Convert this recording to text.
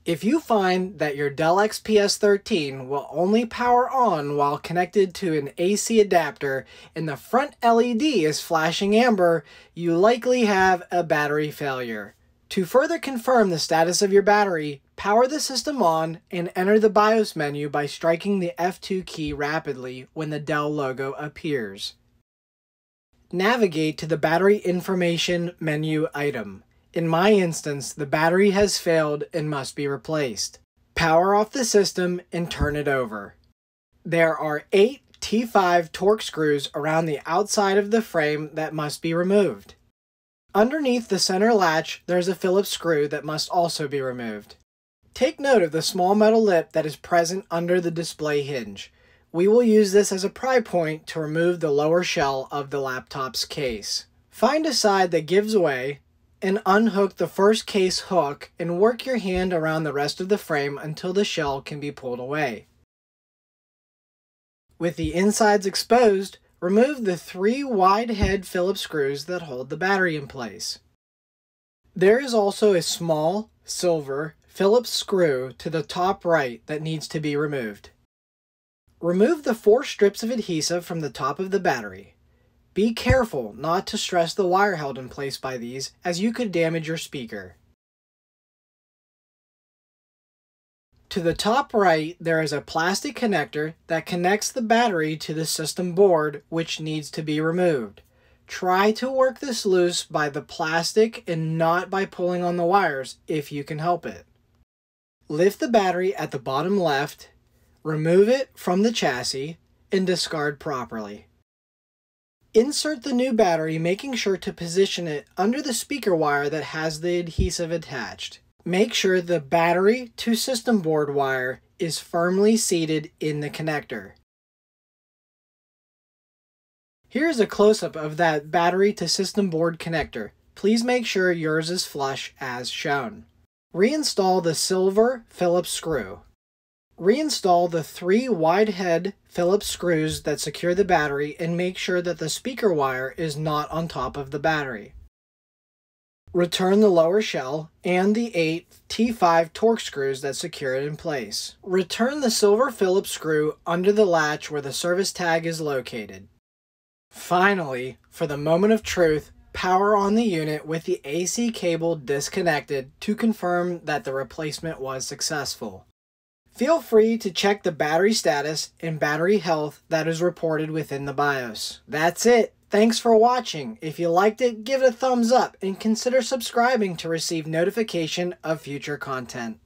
If you find that your Dell XPS 13 will only power on while connected to an AC adapter and the front LED is flashing amber, you likely have a battery failure. To further confirm the status of your battery, power the system on and enter the BIOS menu by striking the F2 key rapidly when the Dell logo appears. Navigate to the battery information menu item. In my instance, the battery has failed and must be replaced. Power off the system and turn it over. There are 8 T5 Torx screws around the outside of the frame that must be removed. Underneath the center latch, there's a Phillips screw that must also be removed. Take note of the small metal lip that is present under the display hinge. We will use this as a pry point to remove the lower shell of the laptop's case. Find a side that gives way and unhook the first case hook and work your hand around the rest of the frame until the shell can be pulled away. With the insides exposed, remove the 3 wide head Phillips screws that hold the battery in place. There is also a small, silver Phillips screw to the top right that needs to be removed. Remove the 4 strips of adhesive from the top of the battery. Be careful not to stress the wire held in place by these, as you could damage your speaker. To the top right, there is a plastic connector that connects the battery to the system board, which needs to be removed. Try to work this loose by the plastic and not by pulling on the wires if you can help it. Lift the battery at the bottom left, remove it from the chassis, and discard properly. Insert the new battery, making sure to position it under the speaker wire that has the adhesive attached. Make sure the battery to system board wire is firmly seated in the connector. Here is a close-up of that battery to system board connector. Please make sure yours is flush as shown. Reinstall the silver Phillips screw. Reinstall the 3 wide head Phillips screws that secure the battery and make sure that the speaker wire is not on top of the battery. Return the lower shell and the 8 T5 Torx screws that secure it in place. Return the silver Phillips screw under the latch where the service tag is located. Finally, for the moment of truth, power on the unit with the AC cable disconnected to confirm that the replacement was successful. Feel free to check the battery status and battery health that is reported within the BIOS. That's it. Thanks for watching. If you liked it, give it a thumbs up and consider subscribing to receive notification of future content.